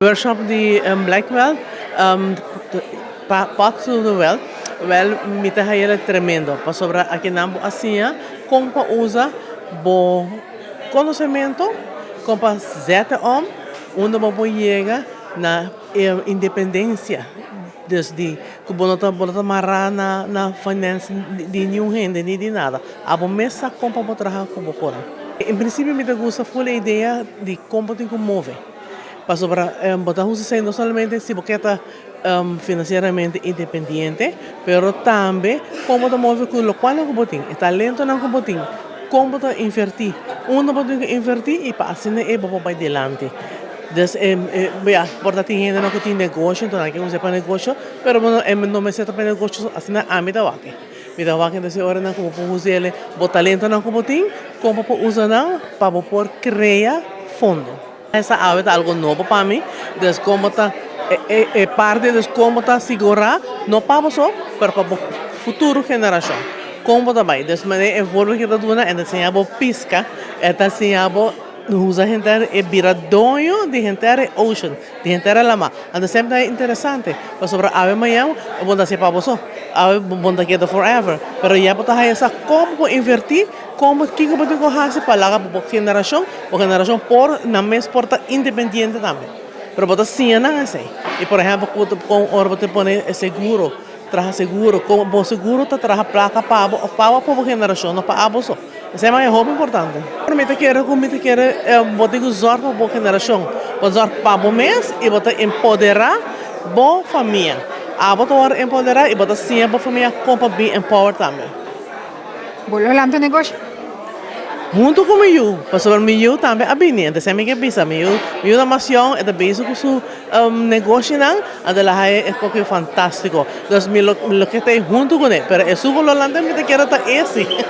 Workshop di Blackwell, Path to the Well, mita hayela tremendo. Pa sobra aqui nambo assim, como usa bo conhecimento, como zeta onde bo chega na independência desde que bonota marrar na finance de nenhum rende nem de nada. A bom mesa como bo trabalhar como fora. Em princípio me gusta full a ideia de como tem como mover. Para botar no solamente si porque está financieramente independiente, pero também como move com o qual não botin, o talento não botin, como invertir, onde botin invertir e para assim é bom para adelante. Dus porta gente não tem negócio, então aqui não se para negócio, pero não me seta para negócio assim na amida wake. Mida wake desse hora não como usar ele, bot talento não como tem, como usar não para por criar fundo. Essa ave é algo novo para mim, dus como tá é parte de como tá segurar não para só, mas para a futura geração. Como também, dus maneira evolui que tá dando, e assim abo pisca, e assim abo usa gente é viradonho de gente é ocean, de gente é lama. And the same time interessante, mas sobre ave amanhã, bom da se para você, ave bom da queda forever, pero já botar essa como invertir, como que pode correr para lá para a geração por na mesma porta independente também. Pero botar sim não assim. E por exemplo, com hora botar põe seguro, traga seguro, como bom seguro tá traga placa para a geração, não para a só. Isso é mais importante. Para mim, eu quero botar usar para a geração, usar para o mês e botar empoderar boa família. A botar empoderar e botar sim a boa família como bem empower também. Boleh lang tu negosyo. Junto com o meu, para sobre o meu também a bem, então sempre que pensa meu nação é da base com seu negócio não, adalah é coisa fantástico. Então, lo que tem junto com ele, pero é super lo lante me te quero tá esse.